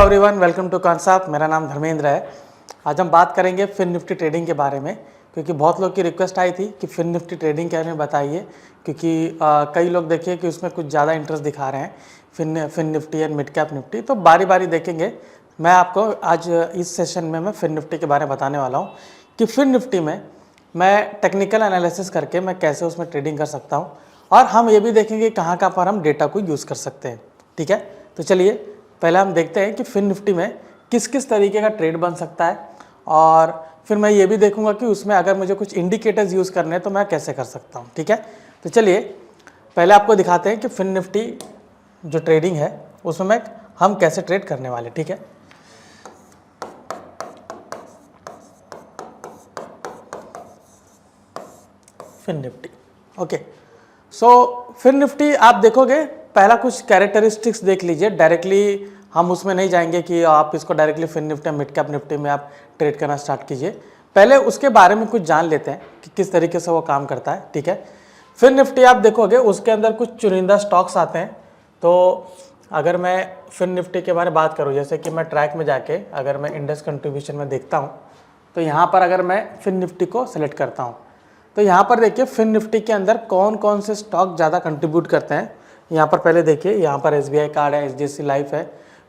Everyone, welcome to concept. मेरा नाम धर्मेंद्र है। आज हम बात करेंगे फिन निफ्टी ट्रेडिंग के बारे में, क्योंकि बहुत लोग की रिक्वेस्ट आई थी कि फिन निफ्टी ट्रेडिंग के बारे में बताइए, क्योंकि कई लोग देखिए कि उसमें कुछ ज़्यादा इंटरेस्ट दिखा रहे हैं Fin Nifty and mid cap Nifty. तो बारी बारी देखेंगे। मैं आपको आज इस सेशन में मैं फिन निफ्टी के बारे में बताने वाला हूँ कि फिन निफ्टी में मैं टेक्निकल एनालिसिस करके मैं कैसे उसमें ट्रेडिंग कर सकता हूँ, और हम ये भी देखेंगे कहाँ कहाँ पर हम डेटा को यूज़ कर सकते हैं। ठीक है, तो चलिए पहले हम देखते हैं कि फिन निफ्टी में किस किस तरीके का ट्रेड बन सकता है, और फिर मैं ये भी देखूंगा कि उसमें अगर मुझे कुछ इंडिकेटर्स यूज़ करने हैं तो मैं कैसे कर सकता हूँ। ठीक है, तो चलिए पहले आपको दिखाते हैं कि फिन निफ्टी जो ट्रेडिंग है उसमें हम कैसे ट्रेड करने वाले। ठीक है, फिन निफ्टी। ओके, सो फिन निफ्टी आप देखोगे, पहला कुछ कैरेक्टरिस्टिक्स देख लीजिए। डायरेक्टली हम उसमें नहीं जाएंगे कि आप इसको डायरेक्टली फिन निफ्टी या मिड कैप निफ्टी में आप ट्रेड करना स्टार्ट कीजिए। पहले उसके बारे में कुछ जान लेते हैं कि किस तरीके से वो काम करता है। ठीक है, फिन निफ्टी आप देखोगे उसके अंदर कुछ चुनिंदा स्टॉक्स आते हैं। तो अगर मैं फिन निफ्टी के बारे में बात करूँ, जैसे कि मैं ट्रैक में जाके अगर मैं इंडेक्स कंट्रीब्यूशन में देखता हूँ, तो यहाँ पर अगर मैं फिन निफ्टी को सिलेक्ट करता हूँ तो यहाँ पर देखिए फिन निफ्टी के अंदर कौन कौन से स्टॉक ज़्यादा कंट्रीब्यूट करते हैं। यहाँ पर पहले देखिए, यहाँ पर SBI कार्ड है, HDFC लाइफ है,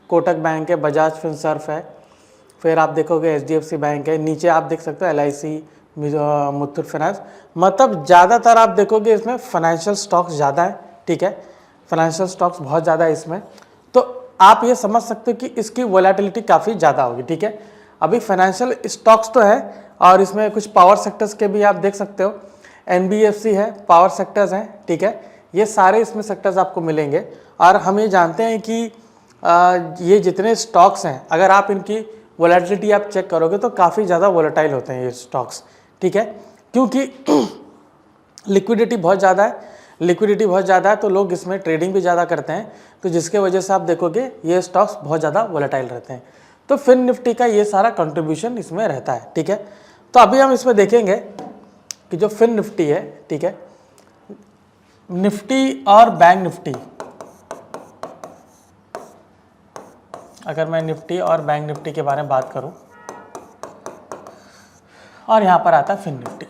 कोटक बैंक है, बजाज फिनसर्व है, फिर आप देखोगे HDFC बैंक है, नीचे आप देख सकते हो LIC, मुथूट फाइनेंस। मतलब ज़्यादातर आप देखोगे इसमें फाइनेंशियल स्टॉक्स ज़्यादा है। ठीक है, फाइनेंशियल स्टॉक्स बहुत ज़्यादा है इसमें, तो आप ये समझ सकते हो कि इसकी वोलेटिलिटी काफ़ी ज़्यादा होगी। ठीक है, अभी फाइनेंशियल स्टॉक्स तो है, और इसमें कुछ पावर सेक्टर्स के भी आप देख सकते हो, NBFC है, पावर सेक्टर्स हैं। ठीक है, ये सारे इसमें सेक्टर्स आपको मिलेंगे। और हम ये जानते हैं कि ये जितने स्टॉक्स हैं, अगर आप इनकी वोलेटिलिटी आप चेक करोगे तो काफ़ी ज़्यादा वोलेटाइल होते हैं ये स्टॉक्स। ठीक है, क्योंकि लिक्विडिटी बहुत ज़्यादा है, तो लोग इसमें ट्रेडिंग भी ज़्यादा करते हैं, तो जिसके वजह से आप देखोगे ये स्टॉक्स बहुत ज़्यादा वोलेटाइल रहते हैं। तो फिन निफ्टी का ये सारा कंट्रीब्यूशन इसमें रहता है। ठीक है, तो अभी हम इसमें देखेंगे कि जो फिन निफ्टी है, ठीक है, निफ्टी और बैंक निफ्टी, अगर मैं निफ्टी और बैंक निफ्टी के बारे में बात करूं, और यहां पर आता है फिन निफ्टी।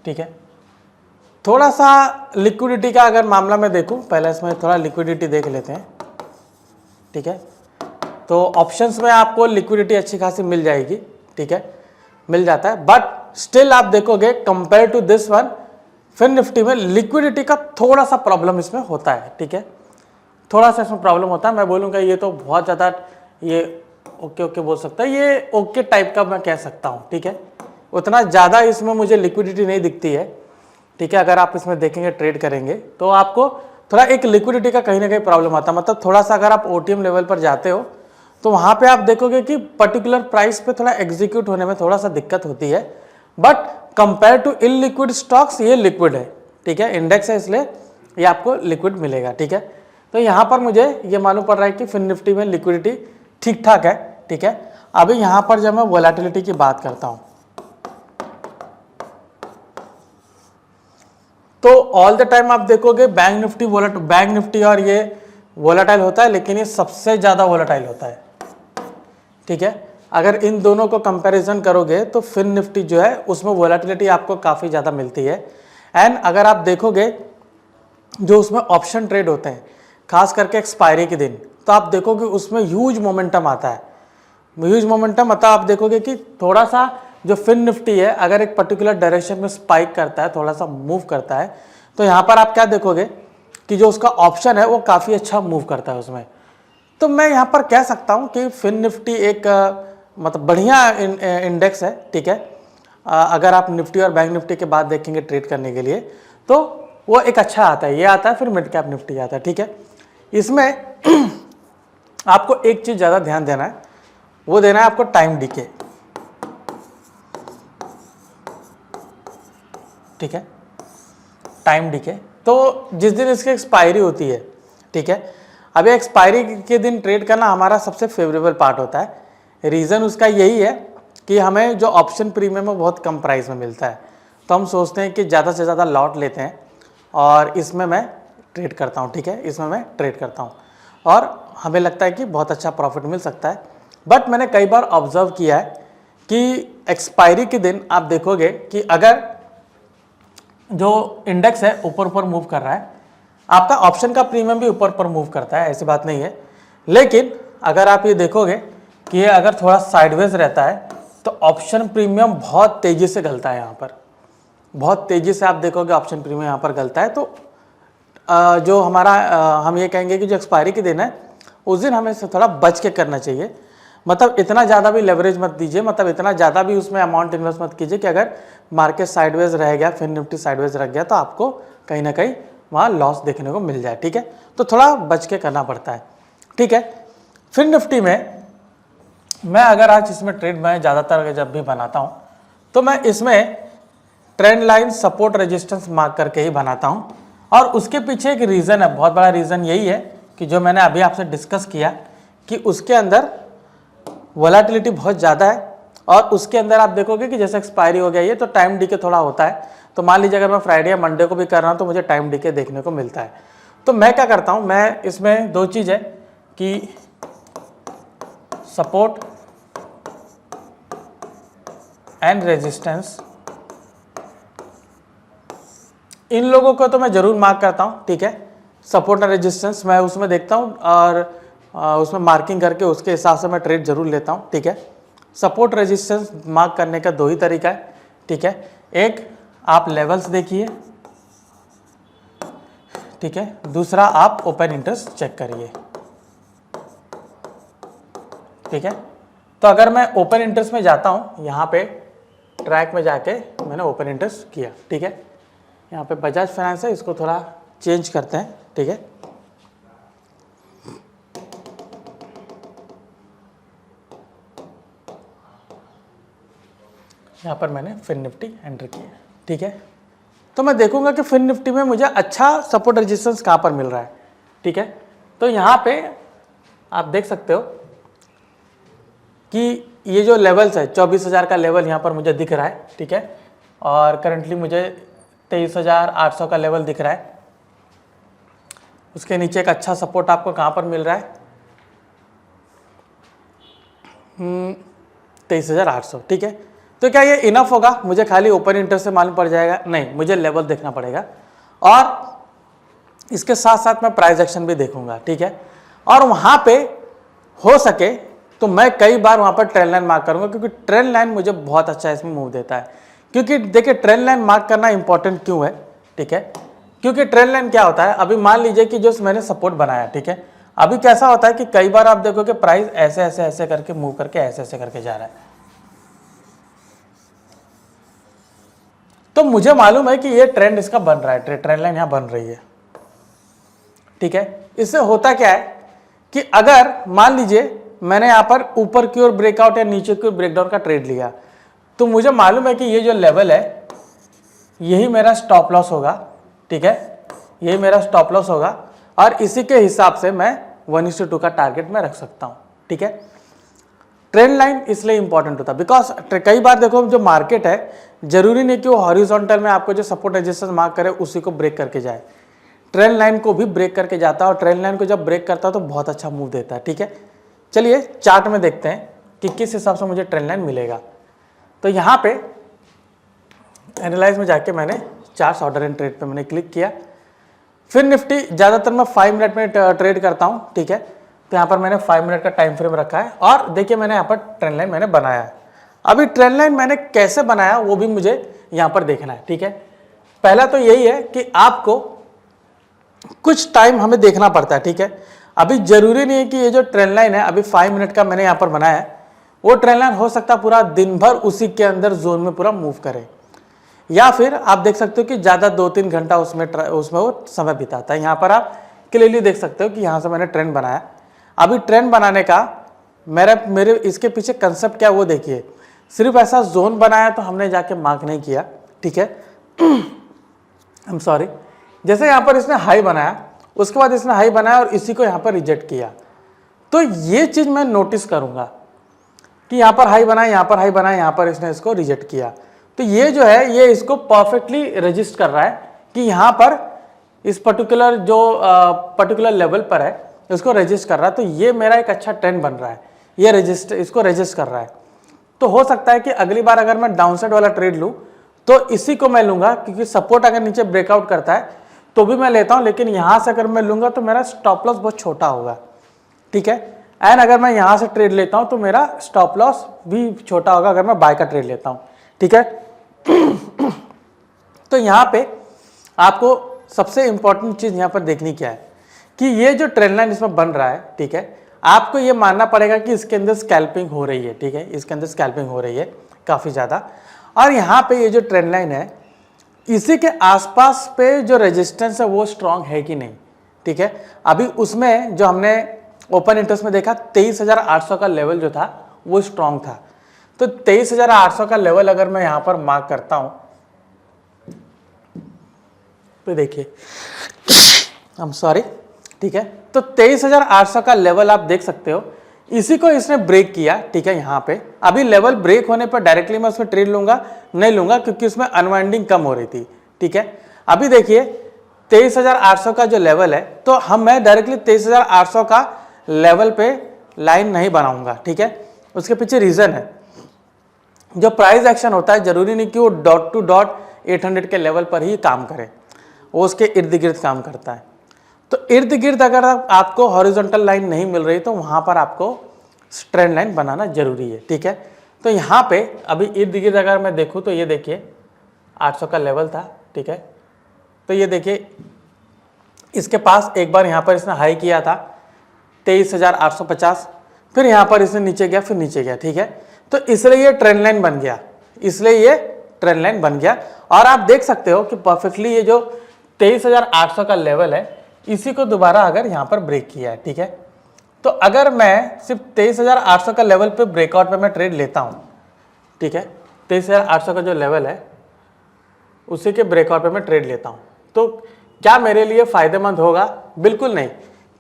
ठीक है, थोड़ा सा लिक्विडिटी का अगर मामला मैं देखूं, पहले इसमें थोड़ा लिक्विडिटी देख लेते हैं। ठीक है, तो ऑप्शंस में आपको लिक्विडिटी अच्छी खासी मिल जाएगी। ठीक है, मिल जाता है, बट स्टिल आप देखोगे compare to this one, Fin Nifty में लिक्विडिटी का थोड़ा सा प्रॉब्लम इसमें होता है। ठीक है, थोड़ा सा इसमें प्रॉब्लम होता है। मैं बोलूँगा ये तो बहुत ज़्यादा ये ओके बोल सकता है, ये ओके टाइप का मैं कह सकता हूँ। ठीक है, उतना ज़्यादा इसमें मुझे लिक्विडिटी नहीं दिखती है। ठीक है, अगर आप इसमें देखेंगे ट्रेड करेंगे तो आपको थोड़ा एक लिक्विडिटी का कहीं ना कहीं प्रॉब्लम आता है। मतलब थोड़ा सा अगर आप OTM लेवल पर जाते हो तो वहाँ पे आप देखोगे कि पर्टिकुलर प्राइस पे थोड़ा एग्जीक्यूट होने में थोड़ा सा दिक्कत होती है, but compare to illiquid stocks ये लिक्विड है। ठीक है, इंडेक्स है इसलिए ये आपको लिक्विड मिलेगा। ठीक है, तो यहाँ पर मुझे ये मालूम पड़ रहा है कि फिन निफ्टी में लिक्विडिटी ठीक ठाक है। ठीक है, अभी यहाँ पर जब मैं वोलेटिलिटी की बात करता हूँ तो ऑल द टाइम आप देखोगे बैंक निफ्टी और ये वोलेटाइल होता है, लेकिन ये सबसे ज़्यादा वोलेटाइल होता है। ठीक है, अगर इन दोनों को कंपैरिजन करोगे तो फिन निफ्टी जो है उसमें वोलेटिलिटी आपको काफ़ी ज़्यादा मिलती है। एंड अगर आप देखोगे जो उसमें ऑप्शन ट्रेड होते हैं, खास करके एक्सपायरी के दिन, तो आप देखोगे उसमें ह्यूज मोमेंटम आता है। ह्यूज मोमेंटम मतलब आप देखोगे कि थोड़ा सा जो फिन निफ्टी है अगर एक पर्टिकुलर डायरेक्शन में स्पाइक करता है, थोड़ा सा मूव करता है, तो यहाँ पर आप क्या देखोगे कि जो उसका ऑप्शन है वो काफ़ी अच्छा मूव करता है उसमें। तो मैं यहाँ पर कह सकता हूँ कि फिन निफ्टी एक मतलब बढ़िया इंडेक्स है। ठीक है, अगर आप निफ्टी और बैंक निफ्टी के बाद देखेंगे ट्रेड करने के लिए तो वो एक अच्छा आता है, ये आता है, फिर मिड कैप निफ्टी आता है। ठीक है, इसमें आपको एक चीज़ ज़्यादा ध्यान देना है, वो देना है आपको टाइम डीके। ठीक है, टाइम डीके, तो जिस दिन इसकी एक्सपायरी होती है, ठीक है, अभी एक्सपायरी के दिन ट्रेड करना हमारा सबसे फेवरेबल पार्ट होता है। रीज़न उसका यही है कि हमें जो ऑप्शन प्रीमियम है बहुत कम प्राइस में मिलता है, तो हम सोचते हैं कि ज़्यादा से ज़्यादा लॉट लेते हैं और इसमें मैं ट्रेड करता हूँ, ठीक है, इसमें मैं ट्रेड करता हूँ और हमें लगता है कि बहुत अच्छा प्रॉफिट मिल सकता है। बट मैंने कई बार ऑब्जर्व किया है कि एक्सपायरी के दिन आप देखोगे कि अगर जो इंडेक्स है ऊपर ऊपर मूव कर रहा है, आपका ऑप्शन का प्रीमियम भी ऊपर ऊपर मूव करता है, ऐसी बात नहीं है। लेकिन अगर आप ये देखोगे कि ये अगर थोड़ा साइडवेज रहता है तो ऑप्शन प्रीमियम बहुत तेज़ी से गलता है, यहाँ पर बहुत तेज़ी से आप देखोगे ऑप्शन प्रीमियम यहाँ पर गलता है। तो जो हमारा हम ये कहेंगे कि जो एक्सपायरी के दिन है उस दिन हमें से थोड़ा बच के करना चाहिए। मतलब इतना ज़्यादा भी लेवरेज मत दीजिए, मतलब इतना ज़्यादा भी उसमें अमाउंट इन्वेस्ट मत कीजिए कि अगर मार्केट साइडवेज रह गया, फिर निफ्टी साइडवेज रह गया तो आपको कहीं ना कहीं वहाँ लॉस देखने को मिल जाए, ठीक है। तो थोड़ा बच के करना पड़ता है, ठीक है। फिर निफ्टी में मैं अगर आज इसमें ट्रेड मैं ज़्यादातर जब भी बनाता हूँ तो मैं इसमें trend line support resistance mark करके ही बनाता हूँ। और उसके पीछे एक रीज़न है, बहुत बड़ा रीज़न यही है कि जो मैंने अभी आपसे डिस्कस किया कि उसके अंदर वोलेटिलिटी बहुत ज़्यादा है और उसके अंदर आप देखोगे कि जैसे एक्सपायरी हो गया ये तो टाइम डीके थोड़ा होता है। तो मान लीजिए अगर मैं फ्राइडे या मंडे को भी कर रहा हूँ तो मुझे टाइम डीके देखने को मिलता है। तो मैं क्या करता हूँ, मैं इसमें दो चीज़ है कि सपोर्ट एंड रेजिस्टेंस, इन लोगों को तो मैं ज़रूर मार्क करता हूँ, ठीक है। सपोर्ट एंड रेजिस्टेंस मैं उसमें देखता हूँ और उसमें मार्किंग करके उसके हिसाब से मैं ट्रेड जरूर लेता हूँ, ठीक है। सपोर्ट रेजिस्टेंस मार्क करने का दो ही तरीका है, ठीक है। एक आप लेवल्स देखिए, ठीक है, दूसरा आप ओपन इंटरेस्ट चेक करिए, ठीक है। तो अगर मैं ओपन इंटरेस्ट में जाता हूँ, यहाँ पे ट्रैक में जाके मैंने ओपन इंटरेस्ट किया, ठीक है। यहाँ पे बजाज फाइनेंस है, इसको थोड़ा चेंज करते हैं, ठीक है। यहाँ पर मैंने फिन निफ्टी एंटर किया, ठीक है। तो मैं देखूंगा कि फिन निफ्टी में मुझे अच्छा सपोर्ट रेजिस्टेंस कहाँ पर मिल रहा है, ठीक है। तो यहाँ पे आप देख सकते हो कि ये जो लेवल्स है 24,000 का लेवल यहाँ पर मुझे दिख रहा है, ठीक है। और करंटली मुझे 23,800 का लेवल दिख रहा है। उसके नीचे एक अच्छा सपोर्ट आपको कहाँ पर मिल रहा है, 23,800, ठीक है। तो क्या ये इनफ होगा, मुझे खाली ओपन इंटरेस्ट से मालूम पड़ जाएगा? नहीं, मुझे लेवल देखना पड़ेगा और इसके साथ साथ मैं प्राइस एक्शन भी देखूंगा, ठीक है। और वहाँ पे हो सके तो मैं कई बार वहाँ पर ट्रेंड लाइन मार्क करूंगा, क्योंकि ट्रेंड लाइन मुझे बहुत अच्छा इसमें मूव देता है। क्योंकि देखिए ट्रेंड लाइन मार्क करना इंपॉर्टेंट क्यों है, ठीक है। क्योंकि ट्रेंड लाइन क्या होता है, अभी मान लीजिए कि जो मैंने सपोर्ट बनाया, ठीक है, अभी कैसा होता है कि कई बार आप देखो कि प्राइस ऐसे ऐसे ऐसे करके मूव करके ऐसे ऐसे करके जा रहा है। तो मुझे मालूम है कि ये ट्रेंड इसका बन रहा है, ट्रेंड लाइन यहाँ बन रही है, ठीक है। इससे होता क्या है कि अगर मान लीजिए मैंने यहाँ पर ऊपर की ओर ब्रेकआउट या नीचे की ओर ब्रेकडाउन का ट्रेड लिया, तो मुझे मालूम है कि ये जो लेवल है यही मेरा स्टॉप लॉस होगा, ठीक है, यही मेरा स्टॉप लॉस होगा और इसी के हिसाब से मैं 1:2 का टारगेट में रख सकता हूँ, ठीक है। ट्रेंड लाइन इसलिए इंपॉर्टेंट होता है बिकॉज कई बार देखो जो मार्केट है जरूरी नहीं कि वो हॉरिजॉन्टल में आपको जो सपोर्ट रेजिस्टेंस मार्क करे उसी को ब्रेक करके जाए, ट्रेंड लाइन को भी ब्रेक करके जाता है और ट्रेंड लाइन को जब ब्रेक करता है तो बहुत अच्छा मूव देता है, ठीक है। चलिए चार्ट में देखते हैं कि किस हिसाब से मुझे ट्रेंड लाइन मिलेगा। तो यहाँ पे एनालाइज में जाके मैंने चार्ट ऑर्डर एंड ट्रेड पे मैंने क्लिक किया। फिर निफ्टी ज़्यादातर मैं 5 मिनट में ट्रेड करता हूँ, ठीक है। तो यहाँ पर मैंने 5 मिनट का टाइम फ्रेम रखा है और देखिए मैंने यहाँ पर ट्रेंड लाइन मैंने बनाया है। अभी ट्रेंड लाइन मैंने कैसे बनाया वो भी मुझे यहाँ पर देखना है, ठीक है। पहला तो यही है कि आपको कुछ टाइम हमें देखना पड़ता है, ठीक है। अभी जरूरी नहीं है कि ये जो ट्रेंड लाइन है अभी 5 मिनट का मैंने यहाँ पर बनाया है, वो ट्रेंड लाइन हो सकता है पूरा दिन भर उसी के अंदर जोन में पूरा मूव करे, या फिर आप देख सकते हो कि ज़्यादा 2-3 घंटा उसमें वो समय बिताता है। यहाँ पर आप क्लियरली देख सकते हो कि यहाँ से मैंने ट्रेंड बनाया। अभी ट्रेंड बनाने का मेरे इसके पीछे कंसेप्ट क्या वो देखिए, सिर्फ ऐसा जोन बनाया तो हमने जाके मार्क नहीं किया, ठीक है। आई एम सॉरी, जैसे यहाँ पर इसने हाई बनाया उसके बाद इसने हाई बनाया और इसी को यहाँ पर रिजेक्ट किया, तो ये चीज़ मैं नोटिस करूँगा कि यहाँ पर हाई बनाया, यहाँ पर हाई बनाया, यहाँ पर इसने इसको रिजेक्ट किया। तो ये जो है ये इसको परफेक्टली रजिस्ट कर रहा है कि यहाँ पर इस पर्टिकुलर जो पर्टिकुलर लेवल पर है इसको रेजिस्ट कर रहा है, तो ये मेरा एक अच्छा ट्रेंड बन रहा है, ये इसको रेजिस्ट कर रहा है। तो हो सकता है कि अगली बार अगर मैं डाउनसाइड वाला ट्रेड लूँ तो इसी को मैं लूँगा, क्योंकि सपोर्ट अगर नीचे ब्रेकआउट करता है तो भी मैं लेता हूँ, लेकिन यहाँ से अगर मैं लूँगा तो मेरा स्टॉप लॉस बहुत छोटा होगा, ठीक है। एंड अगर मैं यहाँ से ट्रेड लेता हूँ तो मेरा स्टॉप लॉस भी छोटा होगा अगर मैं बाय का ट्रेड लेता हूँ, ठीक है। तो यहाँ पे आपको सबसे इंपॉर्टेंट चीज़ यहाँ पर देखनी क्या है कि ये जो ट्रेंड लाइन इसमें बन रहा है, ठीक है, आपको ये मानना पड़ेगा कि इसके अंदर स्कैल्पिंग हो रही है, ठीक है, इसके अंदर स्कैल्पिंग हो रही है काफ़ी ज़्यादा। और यहाँ पे ये जो ट्रेंड लाइन है इसी के आसपास पे जो रेजिस्टेंस है वो स्ट्रांग है कि नहीं, ठीक है। अभी उसमें जो हमने ओपन इंटरेस्ट में देखा 23,800 का लेवल जो था वो स्ट्रांग था। तो 23,800 का लेवल अगर मैं यहाँ पर मार्क करता हूँ तो देखिए, आई एम सॉरी, ठीक है, तो 23,800 का लेवल आप देख सकते हो, इसी को इसने ब्रेक किया, ठीक है। यहाँ पे अभी लेवल ब्रेक होने पर डायरेक्टली मैं उसमें ट्रेड लूंगा नहीं लूंगा, क्योंकि उसमें अनवाइंडिंग कम हो रही थी, ठीक है। अभी देखिए 23,800 का जो लेवल है, तो मैं डायरेक्टली 23,800 का लेवल पे लाइन नहीं बनाऊंगा, ठीक है। उसके पीछे रीजन है, जो प्राइस एक्शन होता है जरूरी नहीं कि वो डॉट टू डॉट 800 के लेवल पर ही काम करे, वो उसके इर्द गिर्द काम करता है। तो इर्द गिर्द अगर आपको हॉरिजॉन्टल लाइन नहीं मिल रही तो वहाँ पर आपको ट्रेंड लाइन बनाना जरूरी है, ठीक है। तो यहाँ पे अभी इर्द गिर्द अगर मैं देखूँ तो ये देखिए 800 का लेवल था, ठीक है। तो ये देखिए इसके पास एक बार यहाँ पर इसने हाई किया था 23,850, फिर यहाँ पर इसने नीचे गया, फिर नीचे गया, ठीक है। तो इसलिए ये ट्रेंड लाइन बन गया, इसलिए ये ट्रेंड लाइन बन गया। और आप देख सकते हो कि परफेक्टली ये जो 23,800 का लेवल है इसी को दोबारा अगर यहाँ पर ब्रेक किया है, ठीक है। तो अगर मैं सिर्फ 23,800 का लेवल पे ब्रेकआउट पे मैं ट्रेड लेता हूँ, ठीक है, 23,800 का जो लेवल है उसी के ब्रेकआउट पे मैं ट्रेड लेता हूँ, तो क्या मेरे लिए फ़ायदेमंद होगा? बिल्कुल नहीं,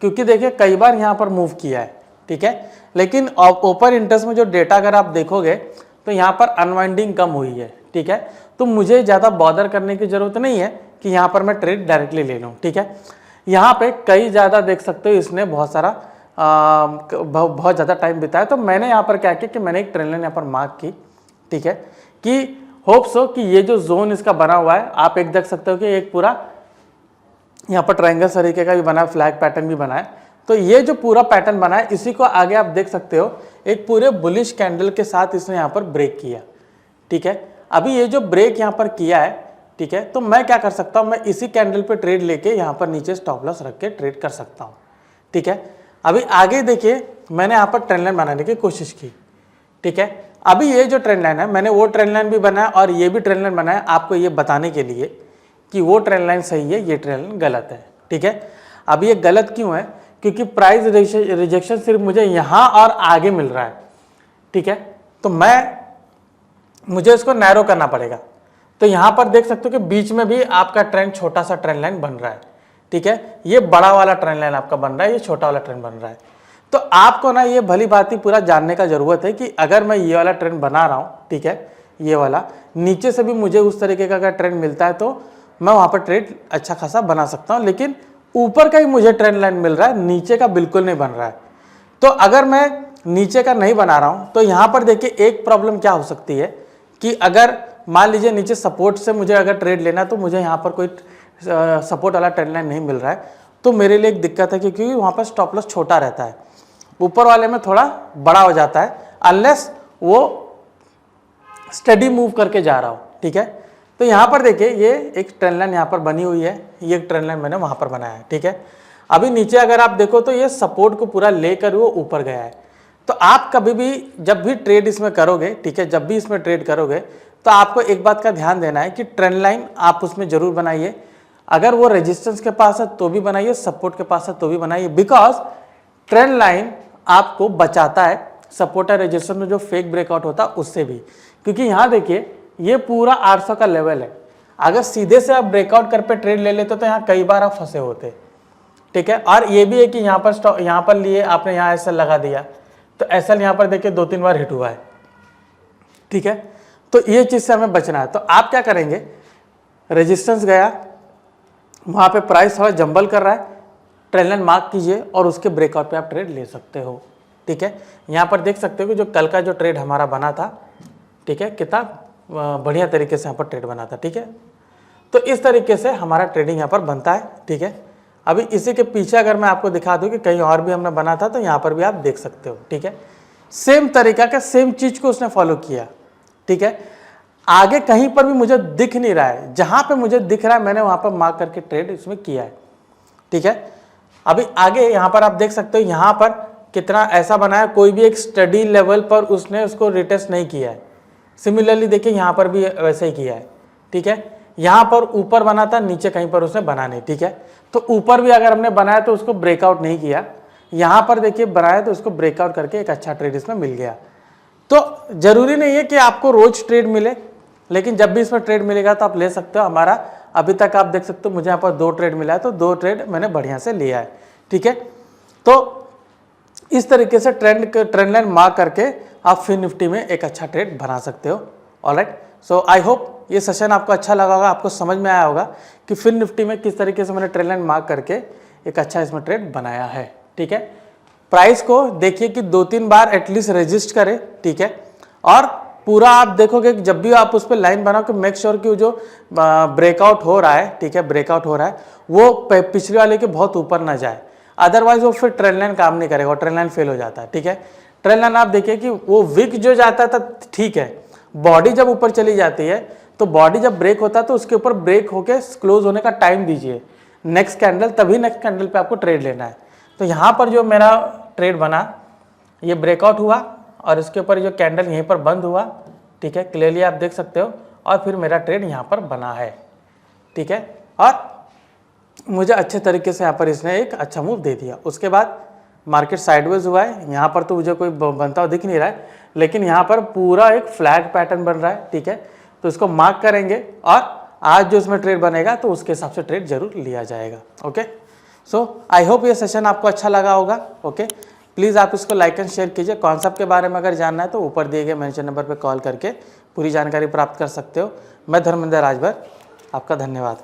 क्योंकि देखिए कई बार यहाँ पर मूव किया है, ठीक है, लेकिन ओपन इंटरेस्ट में जो डेटा अगर आप देखोगे तो यहाँ पर अनवाइंडिंग कम हुई है, ठीक है। तो मुझे ज़्यादा बॉदर करने की ज़रूरत नहीं है कि यहाँ पर मैं ट्रेड डायरेक्टली ले लूँ, ठीक है। यहाँ पे कई ज़्यादा देख सकते हो इसने बहुत सारा बहुत ज़्यादा टाइम बिताया, तो मैंने यहाँ पर क्या किया कि मैंने एक ट्रेंड लाइन यहाँ पर मार्क की, ठीक है, कि होप्स हो कि ये जो जोन इसका बना हुआ है, आप एक देख सकते हो कि एक पूरा यहाँ पर ट्रायंगल तरीके का भी बना है, फ्लैग पैटर्न भी बना है। तो ये जो पूरा पैटर्न बना है इसी को आगे आप देख सकते हो एक पूरे बुलिश कैंडल के साथ इसने यहाँ पर ब्रेक किया, ठीक है। अभी ये जो ब्रेक यहाँ पर किया है, ठीक है, तो मैं क्या कर सकता हूँ, मैं इसी कैंडल पे ट्रेड लेके यहाँ पर नीचे स्टॉप लॉस रख के ट्रेड कर सकता हूँ, ठीक है। अभी आगे देखिए मैंने यहाँ पर ट्रेंड लाइन बनाने की कोशिश की, ठीक है। अभी ये जो ट्रेंड लाइन है मैंने वो ट्रेंड लाइन भी बनाया और ये भी ट्रेंड लाइन बनाया आपको ये बताने के लिए कि वो ट्रेंड लाइन सही है, ये ट्रेंड लाइन गलत है, ठीक है। अब ये गलत क्यों है? क्योंकि प्राइस रिजेक्शन सिर्फ मुझे यहाँ और आगे मिल रहा है, ठीक है, तो मुझे इसको नैरो करना पड़ेगा। तो यहाँ पर देख सकते हो कि बीच में भी आपका ट्रेंड छोटा सा ट्रेंड लाइन बन रहा है, ठीक है, ये बड़ा वाला ट्रेंड लाइन आपका बन रहा है, ये छोटा वाला ट्रेंड बन रहा है। तो आपको ना ये भली बात ही पूरा जानने का जरूरत है कि अगर मैं ये वाला ट्रेंड बना रहा हूँ, ठीक है, ये वाला नीचे से भी मुझे उस तरीके का अगर ट्रेंड मिलता है तो मैं वहाँ पर ट्रेड अच्छा खासा बना सकता हूँ, लेकिन ऊपर का ही मुझे ट्रेंड लाइन मिल रहा है, नीचे का बिल्कुल नहीं बन रहा है। तो अगर मैं नीचे का नहीं बना रहा हूँ तो यहाँ पर देखिए एक प्रॉब्लम क्या हो सकती है कि अगर मान लीजिए नीचे सपोर्ट से मुझे अगर ट्रेड लेना है तो मुझे यहाँ पर कोई सपोर्ट वाला ट्रेंड लाइन नहीं मिल रहा है, तो मेरे लिए एक दिक्कत है क्योंकि वहाँ पर स्टॉप लॉस छोटा रहता है, ऊपर वाले में थोड़ा बड़ा हो जाता है अनलेस वो स्टडी मूव करके जा रहा हो, ठीक है। तो यहाँ पर देखिए ये एक ट्रेंड लाइन यहाँ पर बनी हुई है, ये एक ट्रेंड लाइन मैंने वहाँ पर बनाया है, ठीक है। अभी नीचे अगर आप देखो तो ये सपोर्ट को पूरा लेकर वो ऊपर गया है। तो आप कभी भी जब भी ट्रेड इसमें करोगे, ठीक है, जब भी इसमें ट्रेड करोगे तो आपको एक बात का ध्यान देना है कि ट्रेंड लाइन आप उसमें जरूर बनाइए, अगर वो रेजिस्टेंस के पास है तो भी बनाइए, सपोर्ट के पास है तो भी बनाइए, बिकॉज ट्रेंड लाइन आपको बचाता है सपोर्ट और रेजिस्टेंस में जो फेक ब्रेकआउट होता है उससे भी। क्योंकि यहाँ देखिए ये पूरा 800 का लेवल है, अगर सीधे से आप ब्रेकआउट कर पे ट्रेड ले लेते तो यहाँ कई बार आप फंसे होते, ठीक है। और ये भी है कि यहाँ पर लिए आपने यहाँ एसएल लगा दिया तो एसएल यहाँ पर देखिए 2-3 बार हिट हुआ है, ठीक है। तो ये चीज़ से हमें बचना है। तो आप क्या करेंगे, रेजिस्टेंस गया, वहाँ पे प्राइस थोड़ा जंबल कर रहा है, ट्रेंड लाइन मार्क कीजिए और उसके ब्रेकआउट पे आप ट्रेड ले सकते हो। ठीक है, यहाँ पर देख सकते हो कि जो कल का जो ट्रेड हमारा बना था, ठीक है, कितना बढ़िया तरीके से यहाँ पर ट्रेड बना था। ठीक है, तो इस तरीके से हमारा ट्रेडिंग यहाँ पर बनता है। ठीक है, अभी इसी के पीछे अगर मैं आपको दिखा दूँ कि कहीं और भी हमने बना था तो यहाँ पर भी आप देख सकते हो। ठीक है, सेम तरीका का सेम चीज़ को उसने फॉलो किया। ठीक है, आगे कहीं पर भी मुझे दिख नहीं रहा है, जहाँ पे मुझे दिख रहा है मैंने वहाँ पर मार्क करके ट्रेड इसमें किया है। ठीक है, अभी आगे यहाँ पर आप देख सकते हो यहाँ पर कितना ऐसा बनाया, कोई भी एक स्टडी लेवल पर उसने उसको रिटेस्ट नहीं किया है। सिमिलरली देखिए यहाँ पर भी वैसे ही किया है। ठीक है, यहाँ पर ऊपर बना था, नीचे कहीं पर उसने बना नहीं। ठीक है, तो ऊपर भी अगर हमने बनाया तो उसको ब्रेकआउट नहीं किया, यहाँ पर देखिए बनाया तो उसको ब्रेकआउट करके एक अच्छा ट्रेड इसमें मिल गया। तो जरूरी नहीं है कि आपको रोज ट्रेड मिले, लेकिन जब भी इसमें ट्रेड मिलेगा तो आप ले सकते हो। हमारा अभी तक आप देख सकते हो मुझे यहाँ पर 2 ट्रेड मिला है, तो 2 ट्रेड मैंने बढ़िया से लिया है। ठीक है, तो इस तरीके से ट्रेंड लाइन मार्क करके आप फिन निफ्टी में एक अच्छा ट्रेड बना सकते हो। ऑलराइट, सो आई होप ये सेशन आपको अच्छा लगा होगा, आपको समझ में आया होगा कि फिन निफ्टी में किस तरीके से मैंने ट्रेंड लाइन मार्क करके एक अच्छा इसमें ट्रेड बनाया है। ठीक है, प्राइस को देखिए कि 2-3 बार एटलीस्ट रेजिस्ट करे। ठीक है, और पूरा आप देखोगे कि जब भी आप उस पर लाइन बनाओ कि मेक श्योर कि जो ब्रेकआउट हो रहा है, ठीक है, ब्रेकआउट हो रहा है वो पिछले वाले के बहुत ऊपर ना जाए, अदरवाइज वो फिर ट्रेंड लाइन काम नहीं करेगा और ट्रेंड लाइन फेल हो जाता है। ठीक है, ट्रेंड लाइन आप देखिए कि वो विक जो जाता था ठीक है, बॉडी जब ऊपर चली जाती है तो बॉडी जब ब्रेक होता है तो उसके ऊपर ब्रेक होके क्लोज होने का टाइम दीजिए नेक्स्ट कैंडल, तभी नेक्स्ट कैंडल पे आपको ट्रेड लेना है। तो यहाँ पर जो मेरा ट्रेड बना, ये ब्रेकआउट हुआ और इसके ऊपर जो कैंडल यहीं पर बंद हुआ, ठीक है, क्लियरली आप देख सकते हो, और फिर मेरा ट्रेड यहाँ पर बना है। ठीक है, और मुझे अच्छे तरीके से यहाँ पर इसने एक अच्छा मूव दे दिया। उसके बाद मार्केट साइडवेज हुआ है, यहाँ पर तो मुझे कोई बनता हुआ दिख नहीं रहा है, लेकिन यहाँ पर पूरा एक फ्लैट पैटर्न बन रहा है। ठीक है, तो इसको मार्क करेंगे और आज जो इसमें ट्रेड बनेगा तो उसके हिसाब से ट्रेड जरूर लिया जाएगा। ओके, सो आई होप ये सेशन आपको अच्छा लगा होगा। ओके, प्लीज़ आप इसको लाइक एंड शेयर कीजिए। कॉन्सेप्ट के बारे में अगर जानना है तो ऊपर दिए गए मेंशन नंबर पर कॉल करके पूरी जानकारी प्राप्त कर सकते हो। मैं धर्मेंद्र राजभर, आपका धन्यवाद।